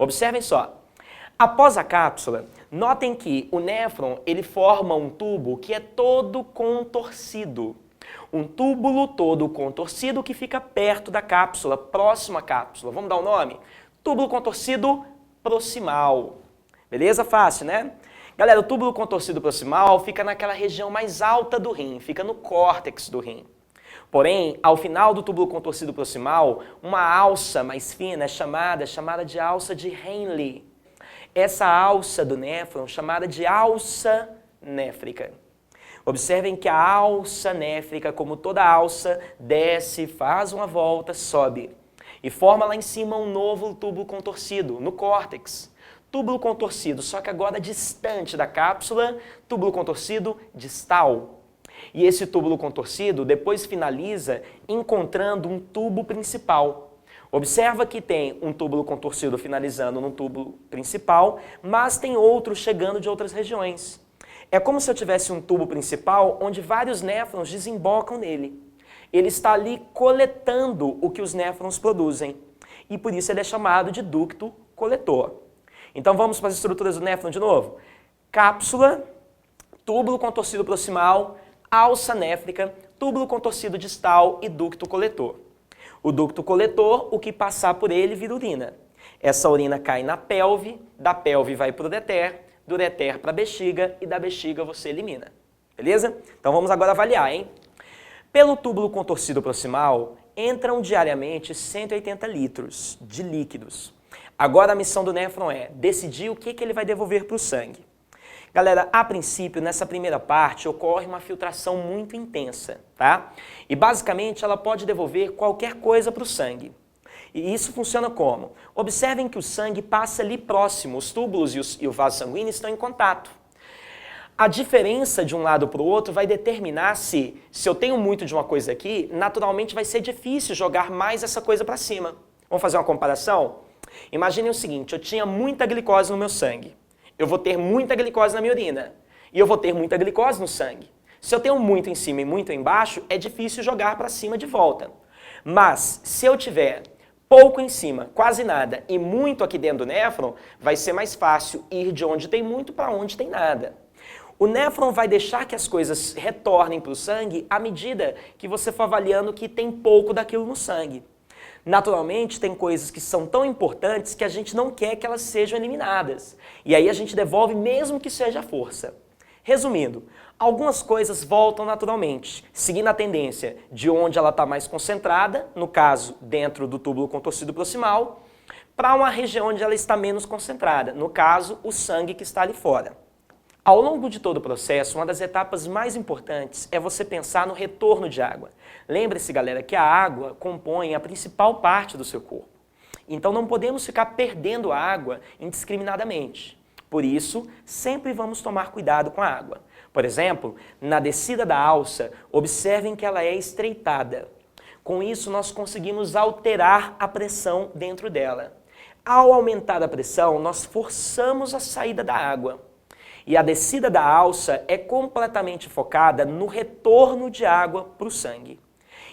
Observem só. Após a cápsula, notem que o néfron ele forma um tubo que é todo contorcido. Um túbulo todo contorcido que fica perto da cápsula, próximo à cápsula. Vamos dar um nome? Túbulo contorcido proximal. Beleza? Fácil, né? Galera, o túbulo contorcido proximal fica naquela região mais alta do rim, fica no córtex do rim. Porém, ao final do túbulo contorcido proximal, uma alça mais fina é chamada de alça de Henle. Essa alça do néfron é chamada de alça néfrica. Observem que a alça néfrica, como toda alça, desce, faz uma volta, sobe. E forma lá em cima um novo túbulo contorcido, no córtex. Túbulo contorcido, só que agora distante da cápsula, túbulo contorcido distal. E esse túbulo contorcido depois finaliza encontrando um tubo principal. Observa que tem um túbulo contorcido finalizando no túbulo principal, mas tem outro chegando de outras regiões. É como se eu tivesse um tubo principal onde vários néfrons desembocam nele. Ele está ali coletando o que os néfrons produzem. E por isso ele é chamado de ducto coletor. Então vamos para as estruturas do néfron de novo. Cápsula, túbulo contorcido proximal, alça néfrica, túbulo contorcido distal e ducto coletor. O ducto coletor, o que passar por ele vira urina. Essa urina cai na pelve, da pelve vai para o ureter, do ureter para a bexiga e da bexiga você elimina. Beleza? Então vamos agora avaliar, hein? Pelo túbulo contorcido proximal, entram diariamente 180 litros de líquidos. Agora a missão do néfron é decidir o que ele vai devolver para o sangue. Galera, a princípio, nessa primeira parte, ocorre uma filtração muito intensa, tá? E basicamente ela pode devolver qualquer coisa para o sangue. E isso funciona como? Observem que o sangue passa ali próximo, os túbulos e o vaso sanguíneo estão em contato. A diferença de um lado para o outro vai determinar se eu tenho muito de uma coisa aqui, naturalmente vai ser difícil jogar mais essa coisa para cima. Vamos fazer uma comparação? Imaginem o seguinte, eu tinha muita glicose no meu sangue. Eu vou ter muita glicose na minha urina. E eu vou ter muita glicose no sangue. Se eu tenho muito em cima e muito embaixo, é difícil jogar para cima de volta. Mas, se eu tiver pouco em cima, quase nada, e muito aqui dentro do néfron, vai ser mais fácil ir de onde tem muito para onde tem nada. O néfron vai deixar que as coisas retornem para o sangue à medida que você for avaliando que tem pouco daquilo no sangue. Naturalmente, tem coisas que são tão importantes que a gente não quer que elas sejam eliminadas. E aí a gente devolve mesmo que seja à força. Resumindo, algumas coisas voltam naturalmente, seguindo a tendência de onde ela está mais concentrada, no caso, dentro do túbulo contorcido proximal, para uma região onde ela está menos concentrada, no caso, o sangue que está ali fora. Ao longo de todo o processo, uma das etapas mais importantes é você pensar no retorno de água. Lembre-se, galera, que a água compõe a principal parte do seu corpo. Então não podemos ficar perdendo água indiscriminadamente. Por isso, sempre vamos tomar cuidado com a água. Por exemplo, na descida da alça, observem que ela é estreitada. Com isso, nós conseguimos alterar a pressão dentro dela. Ao aumentar a pressão, nós forçamos a saída da água. E a descida da alça é completamente focada no retorno de água para o sangue.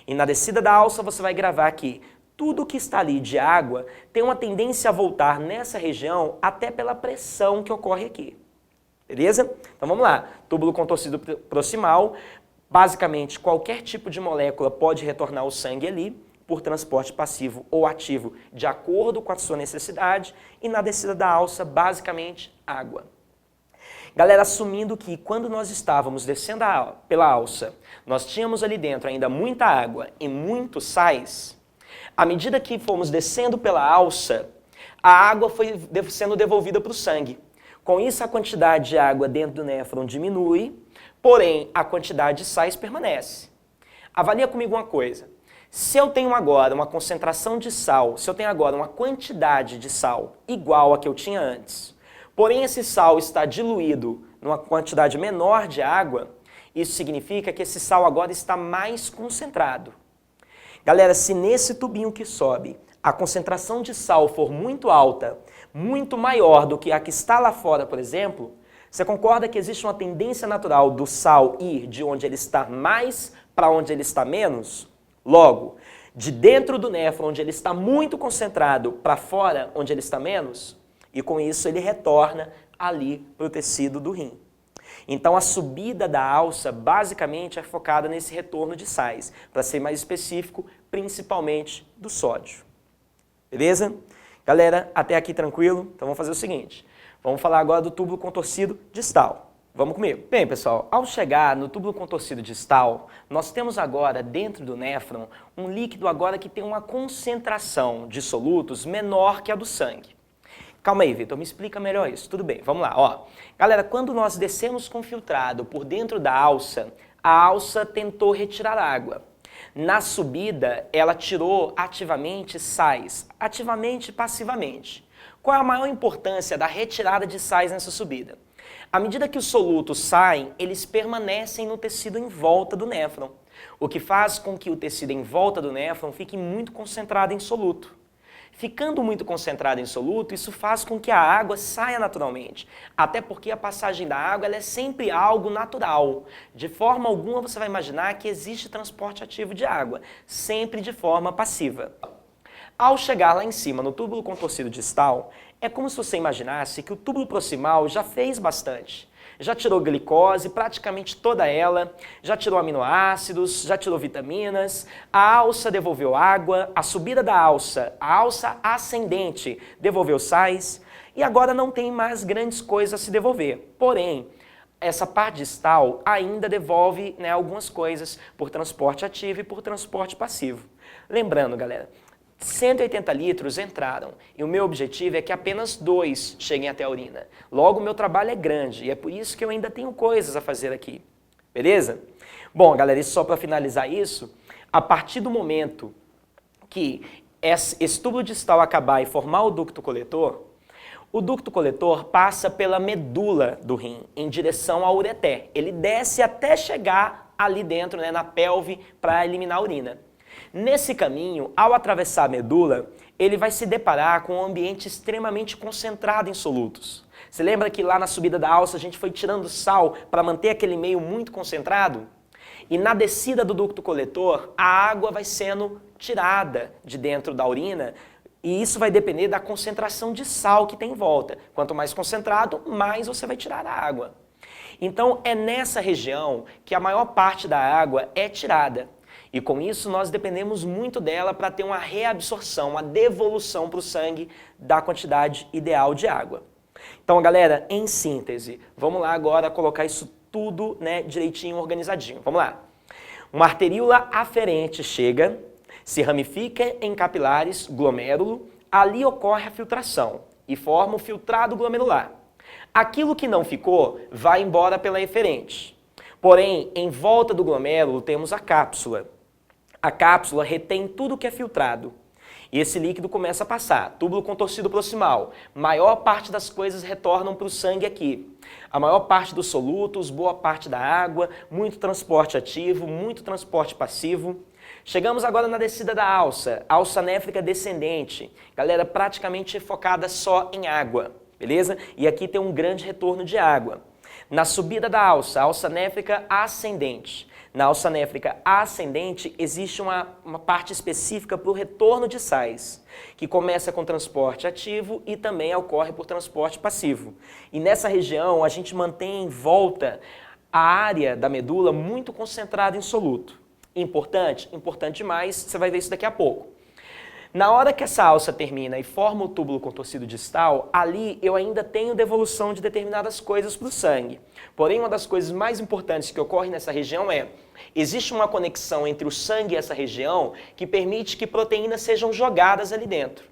E na descida da alça você vai gravar que tudo que está ali de água tem uma tendência a voltar nessa região até pela pressão que ocorre aqui. Beleza? Então vamos lá. Túbulo contorcido proximal, basicamente qualquer tipo de molécula pode retornar ao sangue ali por transporte passivo ou ativo de acordo com a sua necessidade. E na descida da alça, basicamente água. Galera, assumindo que quando nós estávamos descendo pela alça, nós tínhamos ali dentro ainda muita água e muitos sais, à medida que fomos descendo pela alça, a água foi sendo devolvida para o sangue. Com isso, a quantidade de água dentro do néfron diminui, porém, a quantidade de sais permanece. Avalia comigo uma coisa. Se eu tenho agora uma concentração de sal, se eu tenho agora uma quantidade de sal igual a que eu tinha antes, porém esse sal está diluído numa quantidade menor de água, isso significa que esse sal agora está mais concentrado. Galera, se nesse tubinho que sobe a concentração de sal for muito alta, muito maior do que a que está lá fora, por exemplo, você concorda que existe uma tendência natural do sal ir de onde ele está mais para onde ele está menos? Logo, de dentro do néfron, onde ele está muito concentrado, para fora, onde ele está menos, e com isso ele retorna ali para o tecido do rim. Então a subida da alça basicamente é focada nesse retorno de sais, para ser mais específico, principalmente do sódio. Beleza? Galera, até aqui tranquilo? Então vamos fazer o seguinte, vamos falar agora do túbulo contorcido distal. Vamos comigo? Bem, pessoal, ao chegar no túbulo contorcido distal, nós temos agora dentro do néfron um líquido agora que tem uma concentração de solutos menor que a do sangue. Calma aí, Vitor, me explica melhor isso. Tudo bem, vamos lá. Ó, galera, quando nós descemos com filtrado por dentro da alça, a alça tentou retirar água. Na subida, ela tirou ativamente sais, ativamente e passivamente. Qual é a maior importância da retirada de sais nessa subida? À medida que os solutos saem, eles permanecem no tecido em volta do néfron, o que faz com que o tecido em volta do néfron fique muito concentrado em soluto. Ficando muito concentrado em soluto, isso faz com que a água saia naturalmente, até porque a passagem da água ela é sempre algo natural. De forma alguma você vai imaginar que existe transporte ativo de água, sempre de forma passiva. Ao chegar lá em cima, no túbulo contorcido distal, é como se você imaginasse que o túbulo proximal já fez bastante. Já tirou glicose, praticamente toda ela, já tirou aminoácidos, já tirou vitaminas, a alça devolveu água, a subida da alça, a alça ascendente, devolveu sais, e agora não tem mais grandes coisas a se devolver. Porém, essa parte distal ainda devolve, né, algumas coisas por transporte ativo e por transporte passivo. Lembrando, galera, 180 litros entraram e o meu objetivo é que apenas 2 cheguem até a urina. Logo, o meu trabalho é grande e é por isso que eu ainda tenho coisas a fazer aqui. Beleza? Bom, galera, e só para finalizar isso, a partir do momento que esse tubo distal acabar e formar o ducto coletor passa pela medula do rim em direção ao ureter. Ele desce até chegar ali dentro, né, na pelve, para eliminar a urina. Nesse caminho, ao atravessar a medula, ele vai se deparar com um ambiente extremamente concentrado em solutos. Você lembra que lá na subida da alça a gente foi tirando sal para manter aquele meio muito concentrado? E na descida do ducto coletor, a água vai sendo tirada de dentro da urina e isso vai depender da concentração de sal que tem em volta. Quanto mais concentrado, mais você vai tirar a água. Então é nessa região que a maior parte da água é tirada. E com isso nós dependemos muito dela para ter uma reabsorção, uma devolução para o sangue da quantidade ideal de água. Então, galera, em síntese, vamos lá agora colocar isso tudo, né, direitinho, organizadinho. Vamos lá. Uma arteríola aferente chega, se ramifica em capilares, glomérulo, ali ocorre a filtração e forma o filtrado glomerular. Aquilo que não ficou vai embora pela eferente. Porém, em volta do glomérulo temos a cápsula. A cápsula retém tudo que é filtrado e esse líquido começa a passar. Túbulo contorcido proximal, maior parte das coisas retornam para o sangue aqui. A maior parte dos solutos, boa parte da água, muito transporte ativo, muito transporte passivo. Chegamos agora na descida da alça néfrica descendente. Galera, praticamente focada só em água, beleza? E aqui tem um grande retorno de água. Na subida da alça néfrica ascendente. Na alça néfrica ascendente existe uma parte específica para o retorno de sais, que começa com transporte ativo e também ocorre por transporte passivo. E nessa região a gente mantém em volta a área da medula muito concentrada em soluto. Importante? Importante demais, você vai ver isso daqui a pouco. Na hora que essa alça termina e forma o túbulo contorcido distal, ali eu ainda tenho devolução de determinadas coisas para o sangue. Porém, uma das coisas mais importantes que ocorre nessa região existe uma conexão entre o sangue e essa região que permite que proteínas sejam jogadas ali dentro.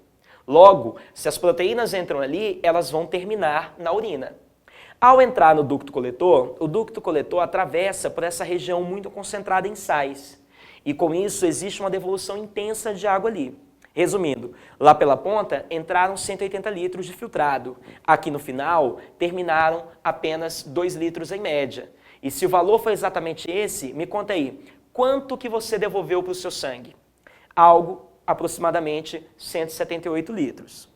Logo, se as proteínas entram ali, elas vão terminar na urina. Ao entrar no ducto coletor, o ducto coletor atravessa por essa região muito concentrada em sais. E com isso existe uma devolução intensa de água ali. Resumindo, lá pela ponta entraram 180 litros de filtrado. Aqui no final terminaram apenas 2 litros em média. E se o valor foi exatamente esse, me conta aí, quanto que você devolveu para o seu sangue? Algo aproximadamente 178 litros.